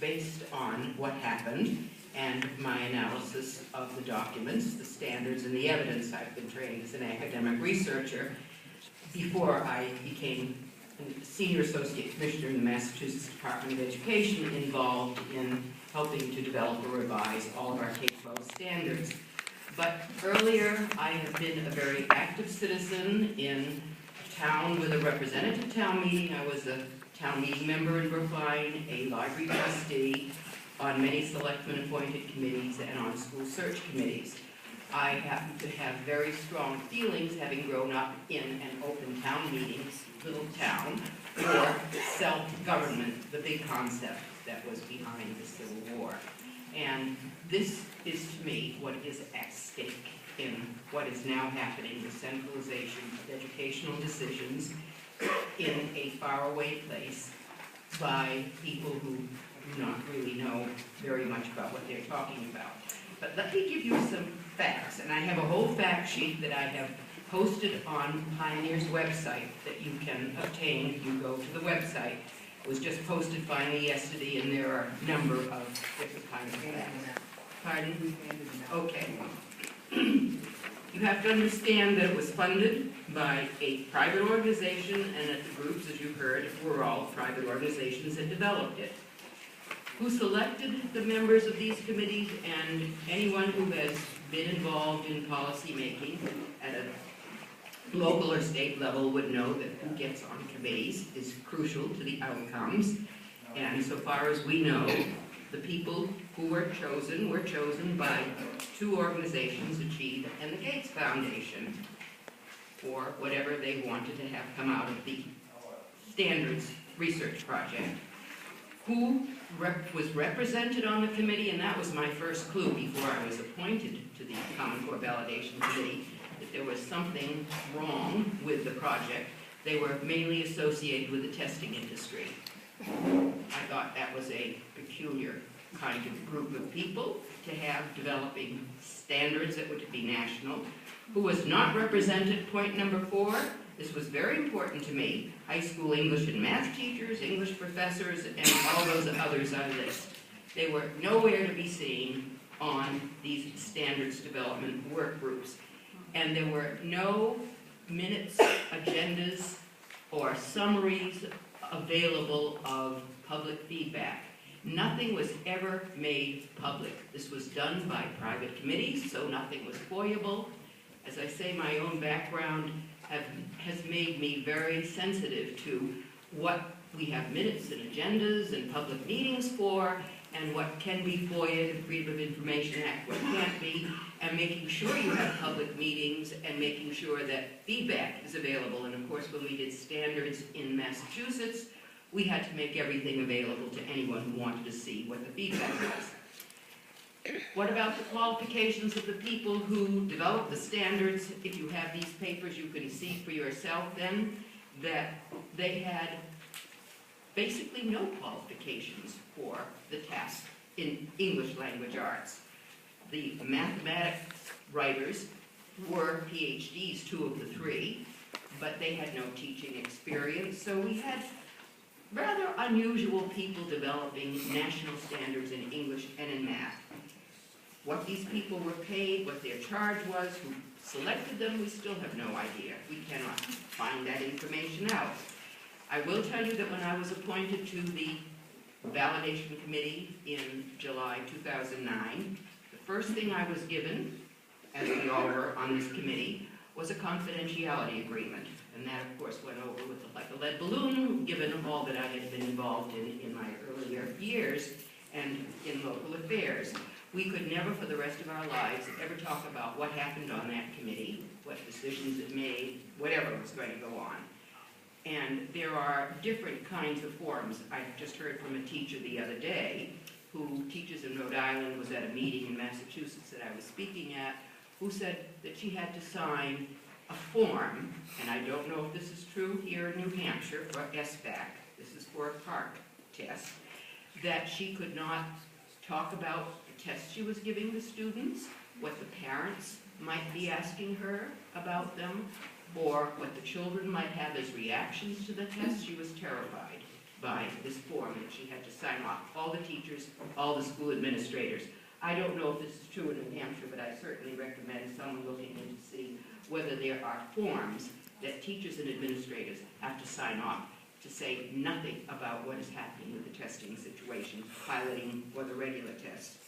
based on what happened and my analysis of the documents, the standards, and the evidence. I've been trained as an academic researcher before I became a Senior Associate Commissioner in the Massachusetts Department of Education, involved in helping to develop or revise all of our K-12 standards. But earlier, I have been a very active citizen in a town with a representative town meeting. I was a town meeting member in Brookline, a library trustee, on many selectmen-appointed committees, and on school search committees. I happen to have very strong feelings, having grown up in an open town meeting, little town, for self-government, the big concept that was behind the Civil War. And this is, to me, what is at stake in what is now happening, the centralization of educational decisions in a faraway place by people who do not really know very much about what they're talking about. But let me give you some facts, and I have a whole fact sheet that I have posted on Pioneer's website that you can obtain if you go to the website. It was just posted finally yesterday, and there are a number of different kinds of facts. Pardon? Okay. You have to understand that it was funded by a private organization, and that the groups, as you heard, were all private organizations that developed it. Who selected the members of these committees, and anyone who has been involved in policy making at a local or state level would know that who gets on committees is crucial to the outcomes. And so far as we know, the people who were chosen by two organizations, Achieve and the Gates Foundation, for whatever they wanted to have come out of the standards research project. Who was represented on the committee, and that was my first clue before I was appointed to the Common Core Validation Committee, that there was something wrong with the project. They were mainly associated with the testing industry. I thought that was a peculiar kind of group of people to have developing standards that were to be national. Who was not represented, point number 4, this was very important to me, high school English and math teachers, English professors, and all those others I list. They were nowhere to be seen on these standards development work groups. And there were no minutes, agendas, or summaries available of public feedback. Nothing was ever made public. This was done by private committees, so nothing was FOIable. As I say, my own background has made me very sensitive to what we have minutes and agendas and public meetings for, and what can be FOIA, the Freedom of Information Act, what can't be, and making sure you have public meetings and making sure that feedback is available. And of course, when we did standards in Massachusetts, we had to make everything available to anyone who wanted to see what the feedback was. What about the qualifications of the people who developed the standards? If you have these papers, you can see for yourself then that they had basically no qualifications for the test in English language arts. The mathematics writers were PhDs, 2 of the 3, but they had no teaching experience, so we had rather unusual people developing national standards in English and in math. What these people were paid, what their charge was, who selected them, we still have no idea. We cannot find that information out. I will tell you that when I was appointed to the validation committee in July 2009, the first thing I was given, as we all were on this committee, was a confidentiality agreement. And that, of course, went over with like a lead balloon, given all that I had been involved in my earlier years and in local affairs. We could never, for the rest of our lives, ever talk about what happened on that committee, what decisions it made, whatever was going to go on. And there are different kinds of forms. I just heard from a teacher the other day who teaches in Rhode Island, was at a meeting in Massachusetts that I was speaking at, who said that she had to sign a form, and I don't know if this is true here in New Hampshire, for SBAC, this is for a park test, that she could not talk about the tests she was giving the students, what the parents might be asking her about them, or what the children might have as reactions to the test. She was terrified by this form that she had to sign off. All the teachers, all the school administrators. I don't know if this is true in New Hampshire, but I certainly recommend someone looking in to see whether there are forms that teachers and administrators have to sign off to say nothing about what is happening with the testing situation, piloting, or the regular tests.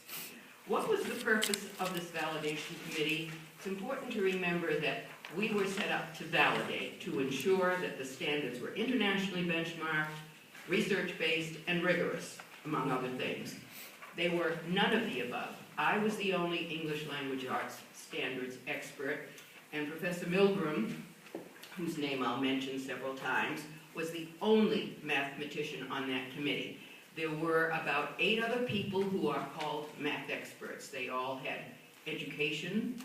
What was the purpose of this validation committee? It's important to remember that we were set up to validate, to ensure that the standards were internationally benchmarked, research-based, and rigorous, among other things. They were none of the above. I was the only English language arts standards expert, and Professor Milgram, whose name I'll mention several times, was the only mathematician on that committee. There were about 8 other people who are called math experts. They all had education,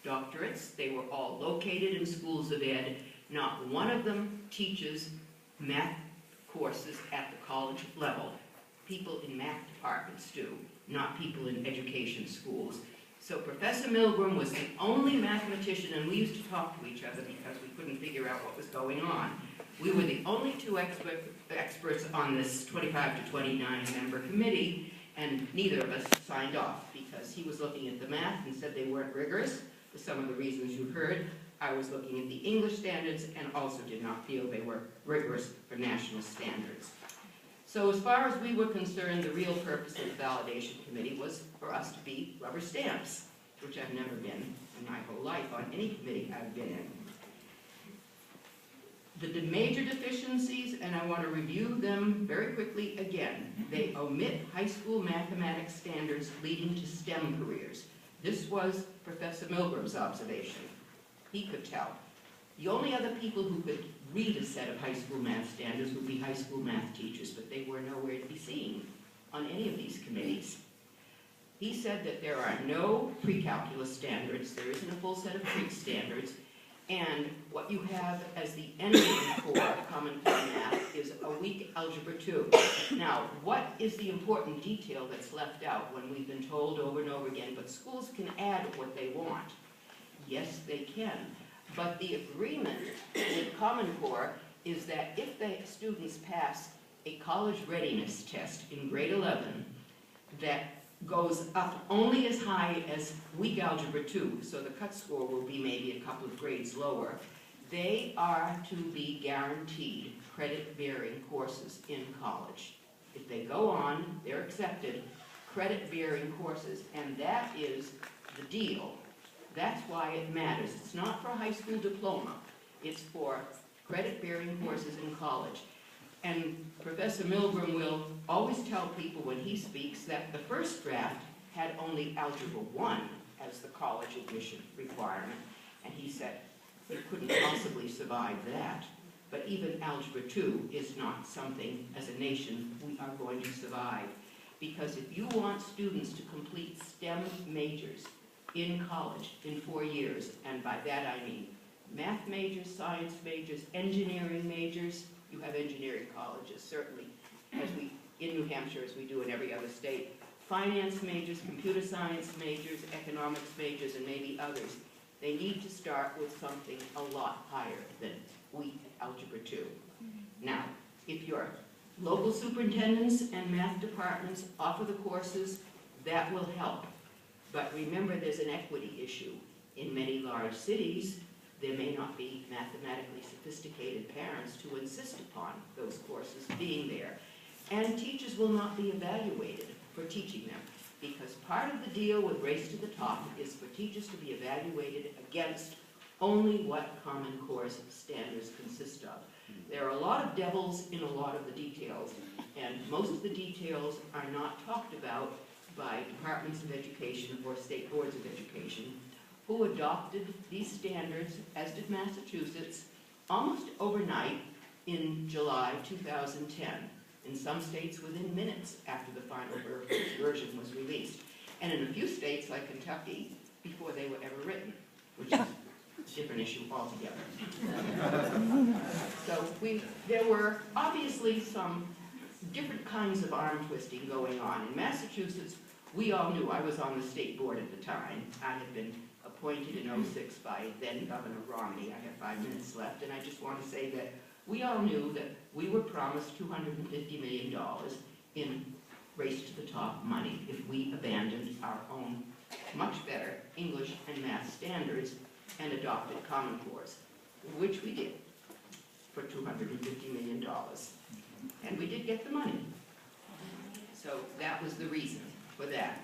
doctorates. They were all located in schools of ed. Not one of them teaches math courses at the college level. People in math departments do, not people in education schools. So Professor Milgram was the only mathematician, and we used to talk to each other because we couldn't figure out what was going on. We were the only 2 experts on this 25 to 29 member committee, and neither of us signed off because he was looking at the math and said they weren't rigorous for some of the reasons you heard. I was looking at the English standards and also did not feel they were rigorous for national standards. So as far as we were concerned, the real purpose of the validation committee was for us to be rubber stamps, which I've never been in my whole life on any committee I've been in. The major deficiencies, and I want to review them very quickly again. They omit high school mathematics standards leading to STEM careers. This was Professor Milgram's observation. He could tell. The only other people who could read a set of high school math standards would be high school math teachers, but they were nowhere to be seen on any of these committees. He said that there are no pre-calculus standards, there isn't a full set of pre-standards, and what you have as the engine for Common Core Math is a weak Algebra 2. Now, what is the important detail that's left out when we've been told over and over again, but schools can add what they want? Yes, they can. But the agreement with Common Core is that if the students pass a college readiness test in grade 11 that goes up only as high as weak Algebra 2, so the cut score will be maybe a couple of grades lower, they are to be guaranteed credit-bearing courses in college. If they go on, they're accepted credit-bearing courses, and that is the deal. That's why it matters. It's not for a high school diploma. It's for credit-bearing courses in college. And Professor Milgram will always tell people when he speaks that the first draft had only Algebra 1 as the college admission requirement. And he said you couldn't possibly survive that. But even Algebra 2 is not something, as a nation, we are going to survive. Because if you want students to complete STEM majors in college in 4 years, and by that I mean math majors, science majors, engineering majors. You have engineering colleges, certainly, in New Hampshire, as we do in every other state. Finance majors, computer science majors, economics majors, and maybe others. They need to start with something a lot higher than weak Algebra 2. Now, if your local superintendents and math departments offer the courses, that will help. But remember, there's an equity issue. In many large cities, there may not be mathematically sophisticated parents to insist upon those courses being there. And teachers will not be evaluated for teaching them, because part of the deal with Race to the Top is for teachers to be evaluated against only what Common Core's standards consist of. There are a lot of devils in a lot of the details, and most of the details are not talked about by departments of education or state boards of education, who adopted these standards, as did Massachusetts, almost overnight in July 2010. In some states within minutes after the final version was released. And in a few states, like Kentucky, before they were ever written, which is a different issue altogether. So there were obviously some different kinds of arm twisting going on. In Massachusetts, we all knew, I was on the state board at the time. I had been appointed in '06 by then Governor Romney. I have 5 minutes left, and I just want to say that We all knew that we were promised $250 million in race to the top money if we abandoned our own much better English and math standards and adopted Common Core's, which we did for $250 million. And we did get the money. So that was the reason for that.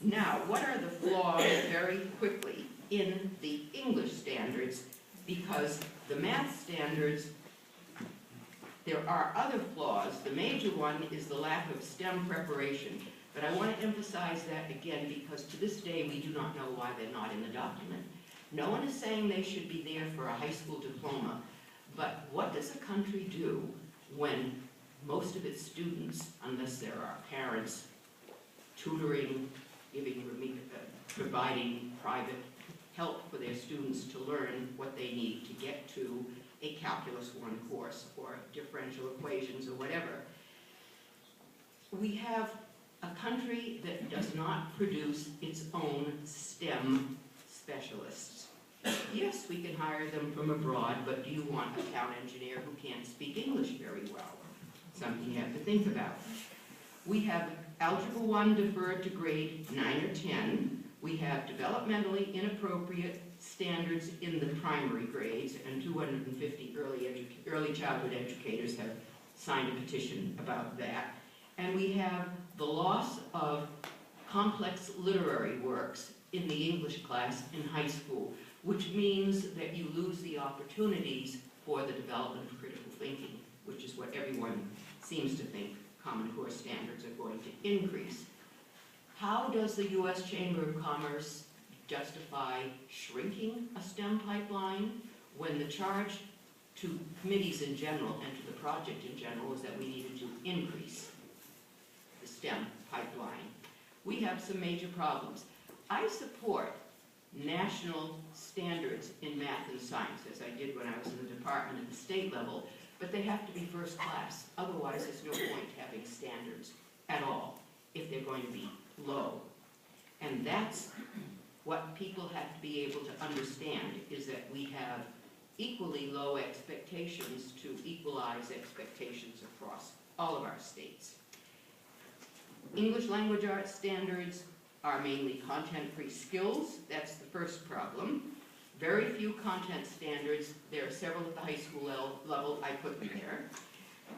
Now, what are the flaws, very quickly, in the English standards? Because the math standards, there are other flaws. The major one is the lack of STEM preparation. But I want to emphasize that again because to this day we do not know why they're not in the document. No one is saying they should be there for a high school diploma. But what does a country do when most of its students, unless there are parents tutoring, providing private help for their students to learn what they need to get to a Calculus 1 course or differential equations or whatever. We have a country that does not produce its own STEM specialists. Yes, we can hire them from abroad, but do you want a town engineer who can't speak English very well? Something you have to think about. We have Algebra 1 deferred to grade 9 or 10. We have developmentally inappropriate standards in the primary grades, and 250 early childhood educators have signed a petition about that. And we have the loss of complex literary works in the English class in high school, which means that you lose the opportunities for the development of critical thinking, which is what everyone seems to think Common Core standards are going to increase. How does the U.S. Chamber of Commerce justify shrinking a STEM pipeline when the charge to committees in general and to the project in general is that we needed to increase the STEM pipeline? We have some major problems. I support national standards in math and science, as I did when I was in the department at the state level, but they have to be first class. Otherwise, there's no point having standards at all if they're going to be low. And that's what people have to be able to understand, is that we have equally low expectations to equalize expectations across all of our states. English language arts standards are mainly content-free skills. That's the first problem. Very few content standards. There are several at the high school level. I put them there.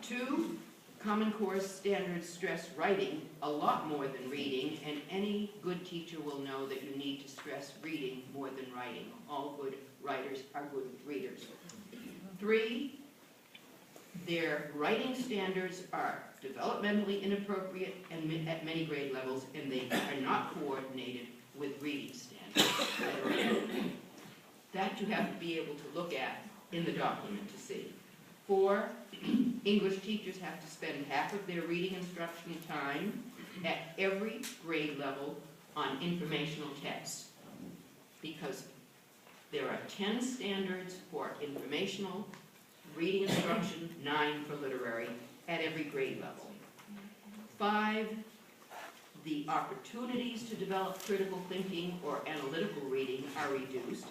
2, Common Core standards stress writing a lot more than reading, and any good teacher will know that you need to stress reading more than writing. All good writers are good readers. 3, their writing standards are developmentally inappropriate and at many grade levels, and they are not coordinated with reading standards. That you have to be able to look at in the document to see. 4, English teachers have to spend half of their reading instruction time at every grade level on informational texts, because there are 10 standards for informational reading instruction, 9 for literary, at every grade level. 5, the opportunities to develop critical thinking or analytical reading are reduced.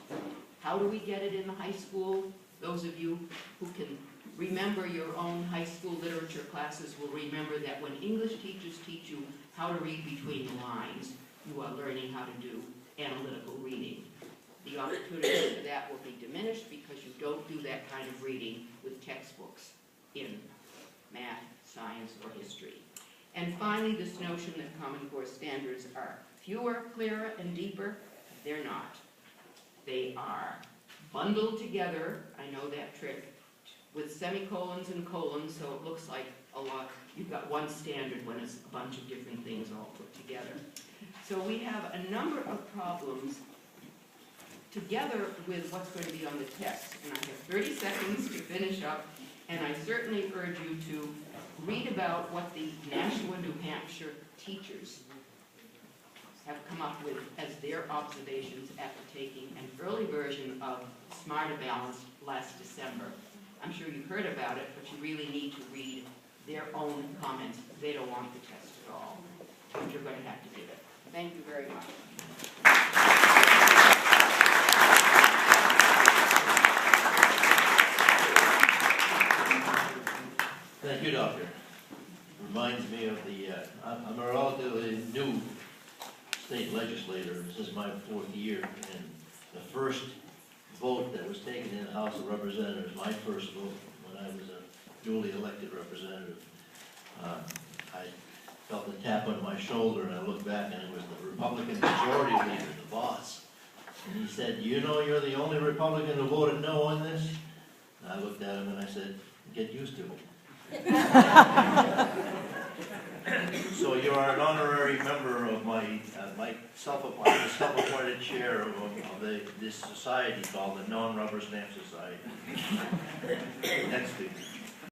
How do we get it in the high school? Those of you who can remember your own high school literature classes will remember that when English teachers teach you how to read between the lines, you are learning how to do analytical reading. The opportunity for that will be diminished because you don't do that kind of reading with textbooks in math, science, or history. And finally, this notion that Common Core standards are fewer, clearer, and deeper. They're not. They are bundled together, I know that trick, with semicolons and colons, so it looks like a lot. You've got one standard when it's a bunch of different things all put together. So we have a number of problems together with what's going to be on the text. And I have 30 seconds to finish up, and I certainly urge you to read about what the Nashua, New Hampshire teachers have come up with as their observations after taking an early version of Smarter Balanced last December. I'm sure you've heard about it, but you really need to read their own comments. They don't want the test at all, but you're going to have to give it. Thank you very much. new state legislator. This is my 4th year, and the first vote that was taken in the House of Representatives, my first vote when I was a newly elected representative, I felt a tap on my shoulder, and I looked back, and it was the Republican Majority Leader, the boss. And he said, "You know you're the only Republican who voted no on this?" And I looked at him and I said, "Get used to it." So you are an honorary member of my self-appointed chair of this society called the Non-Rubber Stamp Society. Next week.